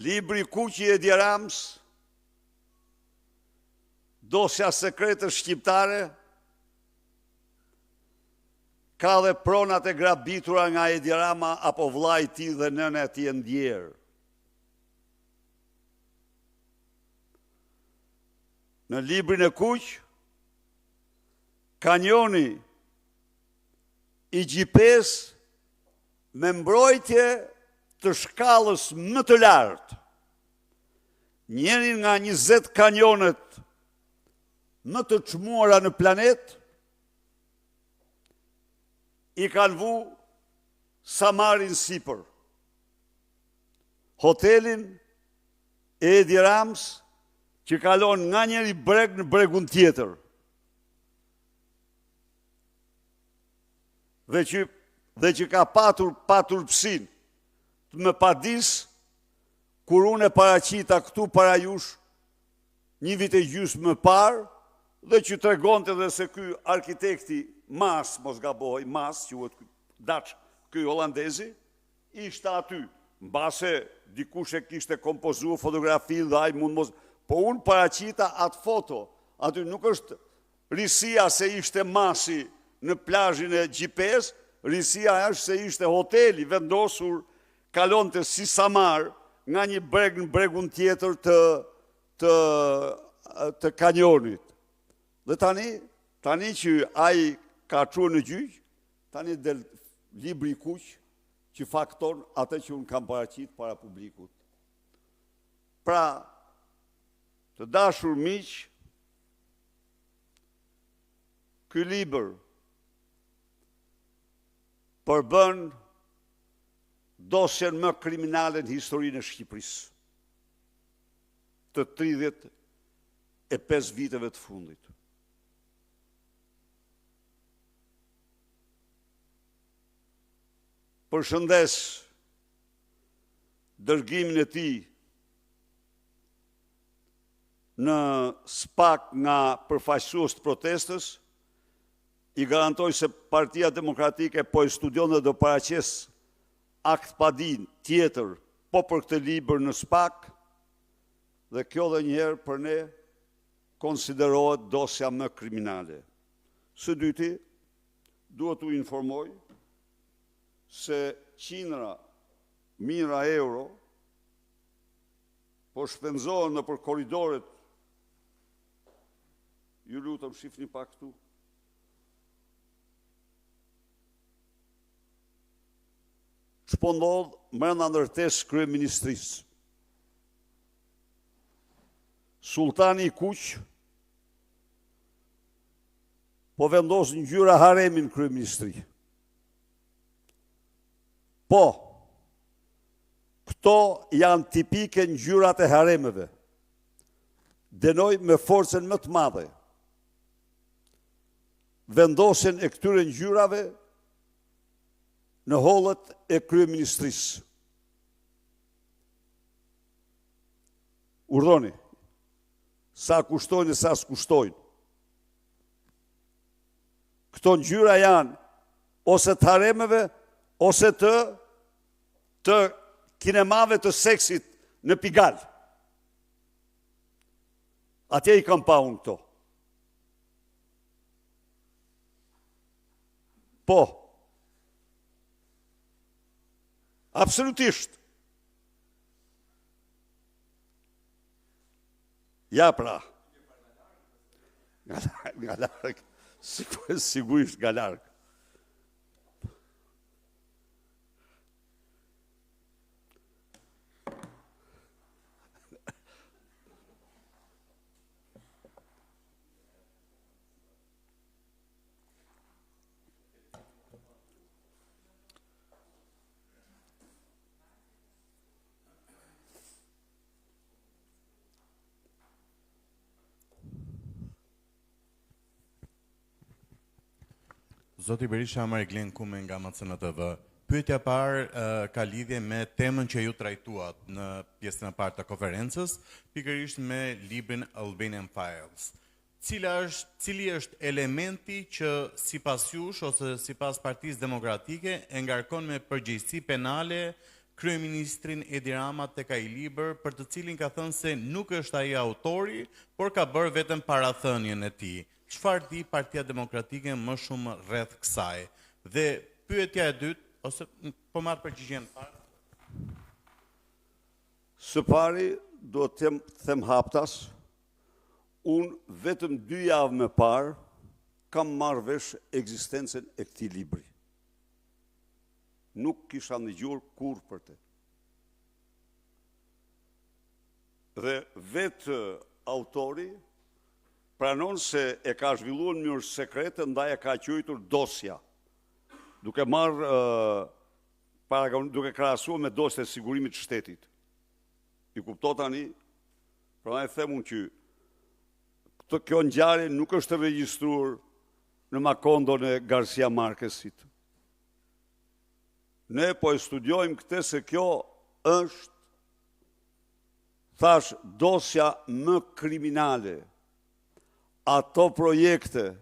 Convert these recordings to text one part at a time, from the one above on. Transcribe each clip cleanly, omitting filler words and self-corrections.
Libri Kuqi e Edi Rams, dosja sekrete shqiptare, ka dhe pronat e grabitura nga Edi Rama apo vllai i tij dhe nëna e tij e ndjerë. Në librin e Kuq, kanjoni i gjipes me mbrojtje të shkallës më të lartë, njërin nga 20 kanjonet më të çmuara në planet, i kanë vu Samarin sipër. Hotelin e Edi Rams, që kalon nga njëri breg në bregun tjetër. Dhe që ka patur psin të më padis, kur unë e paraqita këtu para jush një vit e gjysmë më parë, dhe që tregonte dhe se ky arkitekti Mas, mos gaboj, Mas, quhet Dutch, ky holandezi, ishte aty. Mbase dikush e kishte kompozuar fotografi dhe ai mund mos, po unë paraqita atë foto. Aty nuk është risia se ishte Masi në plazhin e GPS, risia është se ishte hoteli vendosur, kalonte si Samar nga një breg në bregun tjetër të kanjonit. Dhe tani që ai ka çuar në gjyq, tani del libri i Kuq që fakton atë që unë kam paraqit para publikut. Pra, të dashur miq, ky libër përbën dosjen më kriminale në historinë e Shqipërisë të 35 viteve të fundit. Përshëndes dërgimin e tij në SPAK nga përfaqësues të protestës, i garantoj se Partia Demokratike po e studion dhe do paraqes akt padin tjetër po për këtë libër në SPAK, dhe kjo dhe njëherë për ne konsiderohet dosja më kriminale. Së dyti, duhet u informoj se qindra mijëra euro po shpenzohen në për korridoret, ju lutem shifni pak këtu, ç'po ndodh brenda ndërtesë kryeministrisë. Sultani i Kuq po vendos ngjyra haremin në kryeministri. Po, këto janë tipike ngjyrat e haremeve. Dënoj me forcën më të madhe vendosjen e këtyre ngjyrave në hollët e kryeministrisë. Urdhoni, sa kushtojnë e sa s'kushtojnë. Këto ngjyra janë ose të haremeve, ose të kinemave të seksit në Pigalle. Atje i kam pa unë këto. Po, absolutisht. Ja pra, nga larg, sigurisht nga larg. Zoti Berisha, Mariglen Kume nga Macena TV. Pyetja parë ka lidhje me temën që ju trajtuat në pjesën e parë të konferencës, pikërisht me librin Albanian Files. Cili është elementi që sipas jush ose sipas Partisë Demokratike e ngarkon me përgjegjësi penale kryeministrin Edi Rama tek ai libër për të cilin ka thënë se nuk është ai autori, por ka bërë vetëm parathënien e tij. Çfarë di Partia Demokratike më shumë rreth kësaj? Dhe pyetja e dytë, ose po marr përgjigjen parë. Së pari, do të them haptas, unë vetëm 2 javë më parë kam marrë vesh ekzistencën e këtij libri. Nuk kisha ndëgjuar kurrë për të. Dhe vetë autori pranon se e ka zhvilluar në mënyrë sekrete, ndaj e ka quajtur dosja, duke duke krahasuar me dosjen e sigurimit të shtetit. I kupto tani, pra e them unë që kjo ngjarje nuk është e regjistruar në Makondon e Garcia Marquesit. Ne po e studiojmë këtë se kjo është, thash, dosja më kriminale. Ato projekte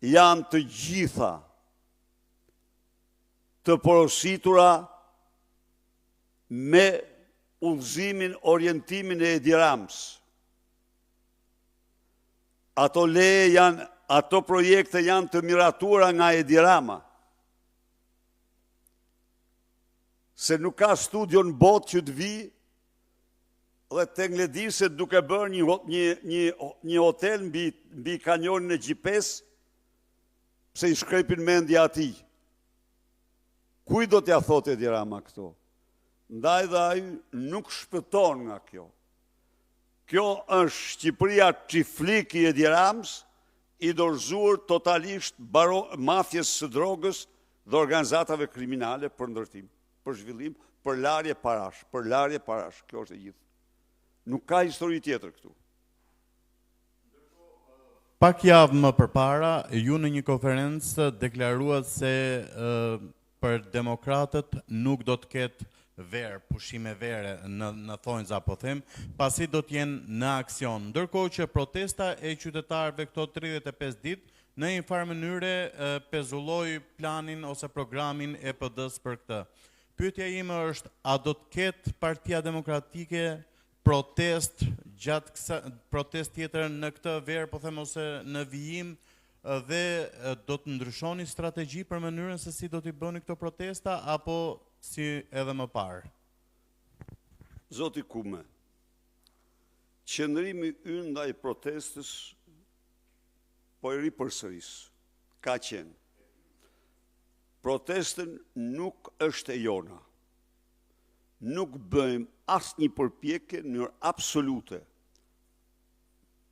janë të gjitha të porositura me udhëzimin, orientimin e Edi Ramës. Ato projekte janë të miratuara nga Edi Rama. Se nuk ka studio në botë që të vi dhe të nglediset duke bërë një hotel mbi kanjonin e Gjipes, pse i shkrepin mendja atij. Kuj do t'ja thotë Edi Rama këto? Ndaj dhe ai nuk shpëton nga kjo. Kjo është Shqipëria çiflik i Edi Ramës, i dorëzuar totalisht mafjes së drogës dhe organizatave kriminale për ndërtim, për zhvillim, për larje parash, kjo është e gjithë. Nuk ka histori tjetër këtu. Pak javë më përpara, ju në një konferencë deklaruat se për demokratët nuk do të ketë verë, pushime vere në thonjza po them, pasi do të jenë në aksion. Ndërkohë që protesta e qytetarëve këto 35 ditë në një farë mënyre pezulloi planin ose programin e PD-s për këtë. Pyetja ime është, a do të ketë Partia Demokratike protest tjetër në këtë verë, po them, ose në vijim, dhe do të ndryshoni strategji për mënyrën se si do t'i bëni këto protesta, apo si edhe më parë? Zoti Kume, qëndrimi ynë ndaj protestës po i ripërsëris, ka qenë. Protestën nuk është e jona. Nuk bëjmë asnjë përpjekje në mënyrë absolute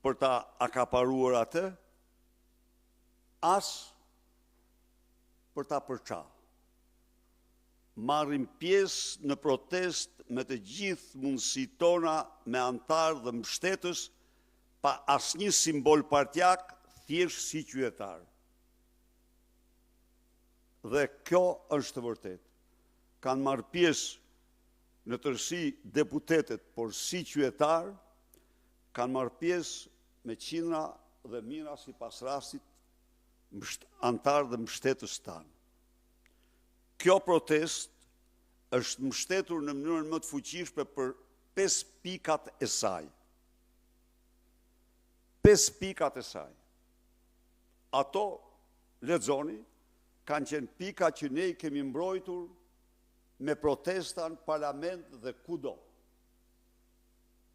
për ta akaparuar atë, as për ta përça. Marrim pjesë në protest me të gjithë mundësitë tona, me antarë dhe mbështetës, pa asnjë simbol partjak, thjesht si qytetar. Dhe kjo është të vërtetë. Kanë marrë pjesë në tërësi deputetet, por si qytetar, kanë marrë pjesë me qindra dhe mijëra sipas rastit antarë dhe mbështetës tanë. Kjo protest është mbështetur në mënyrën më të fuqishme për 5 pikat e saj. 5 pikat e saj. Ato, lexoni, kanë qenë pika që ne i kemi mbrojtur me protesta në parlament dhe kudo.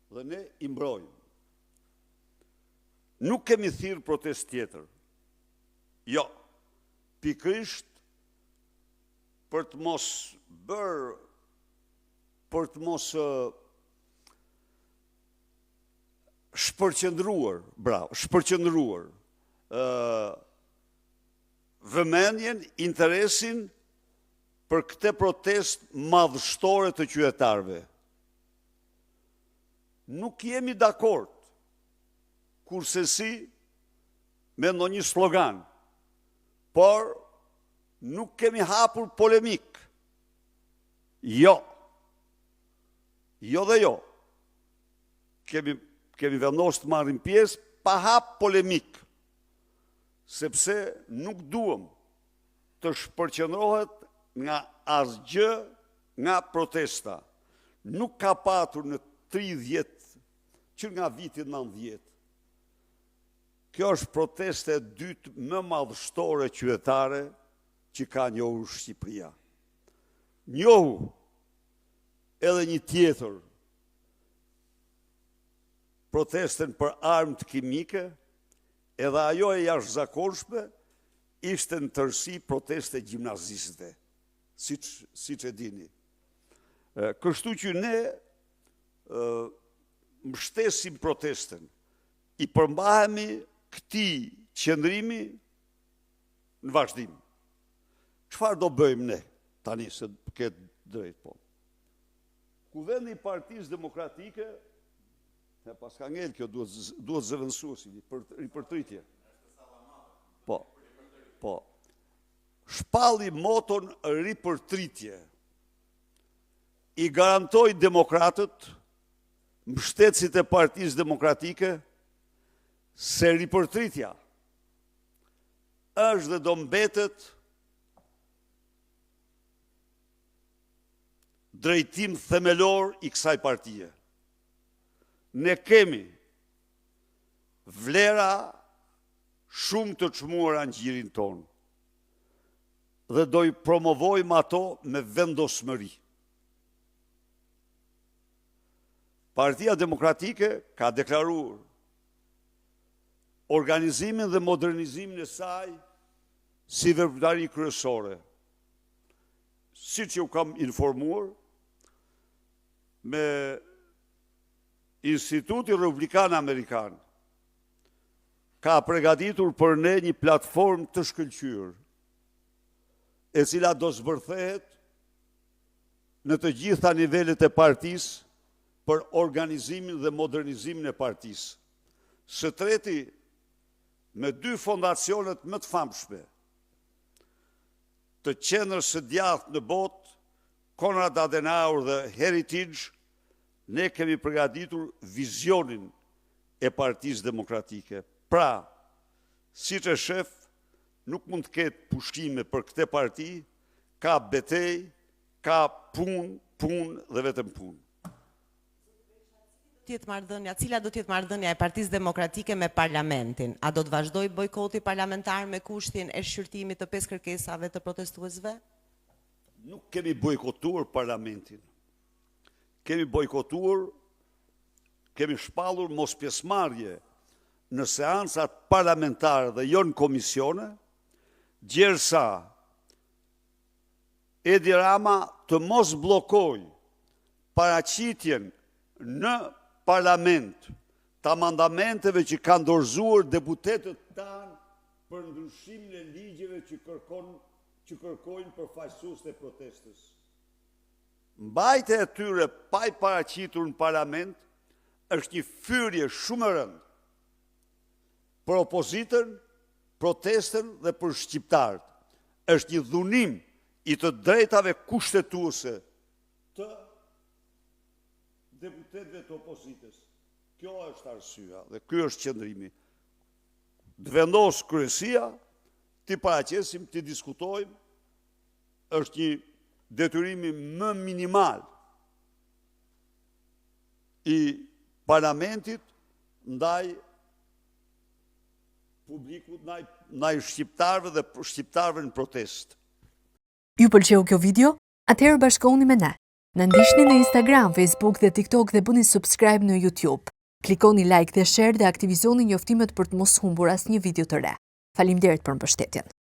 Dhe ne i mbrojmë. Nuk kemi thirrë protest tjetër. Jo, pikërisht për të mos bërë, për të mos shpërqendruar vëmendjen, interesin për këtë protest madhështore të qytetarëve. Nuk jemi dakord, kurse si me ndonjë slogan, por nuk kemi hapur polemik. Jo. Jo dhe jo. Kemi vendosur të marrim pjesë pa hap polemik, sepse nuk duam të shpërqendrohet nga asgjë nga protesta nuk ka patur në 30 që nga vitin 90. Kjo është proteste e dytë më madhështore qytetare që ka njohur Shqipëria. Njohu edhe një tjetër, protesten për armë kimike, edhe ajo e jashtëzakonshme ishte në tërësi proteste gjimnazistëve, siç e dini. Kështu që ne mbështesim protesten, i përmbahemi këtij qëndrimi në vazhdim. Çfarë do bëjmë ne tani se këtë drejt po? Kuvendi i Partisë Demokratike, pas ka ngel kjo duhet zëvendësuesi për ripërtritje. Po. Shpalli moton ripërtritje. I garantoi demokratët, mbështetësit e Partisë Demokratike, se ripërtritja është dhe do mbetet drejtim themelor i kësaj partije. Ne kemi vlera shumë të çmuara në gjirin tonë dhe do i promovojmë ato me vendosmëri. Partia Demokratike ka deklaruar organizimin dhe modernizimin e saj si veprimtari kryesore. Siç ju kam informuar, me Instituti Republikan Amerikan ka përgatitur për ne një platformë të shkëlqyer, e cila do zbërthehet në të gjitha nivelet e partisë për organizimin dhe modernizimin e partisë. Së treti, me 2 fondacionet më të famshme të qendrës së djathtë në botë, Konrad Adenauer dhe Heritage, ne kemi përgatitur vizionin e Partisë Demokratike. Pra, siç e shef, nuk mund të ketë pushime për këtë parti, ka betejë, ka punë dhe vetëm punë. Cila do t'jetë marrëdhënia e Partisë Demokratike me parlamentin? A do të vazhdoj bojkoti parlamentar me kushtin e shqyrtimit të 5 kërkesave të protestuesve? Nuk kemi bojkotuar parlamentin. Kemi shpallur mos pjesëmarrje në seancat parlamentare dhe jo në komisione, gjersa Edi Rama të mos bllokojë paraqitjen në parlament të amandamenteve që kanë dorëzuar deputetët tanë për ndryshimin e ligjeve që kërkojnë përfaqësuesit e protestës. Mbajtja e tyre pa i paraqitur në parlament është një fyrje shumë e rëndë për opozitën, protestën dhe për shqiptarët. Është një dhunim i të drejtave kushtetuese të deputetëve të opozitës. Kjo është arsyeja dhe ky është qëndrimi. Të vendos kryesia, ti paraqesim, ti diskutojmë, është një detyrimi më minimal i parlamentit ndaj publikut, ndaj shqiptarëve dhe shqiptarëve në protestë. Ju pëlqeu kjo video? Atëherë bashkohuni me ne. Na ndiqni në Instagram, Facebook dhe TikTok dhe bëni subscribe në YouTube. Klikoni like dhe share dhe aktivizoni njoftimet për të mos humbur asnjë video të re. Faleminderit për mbështetjen.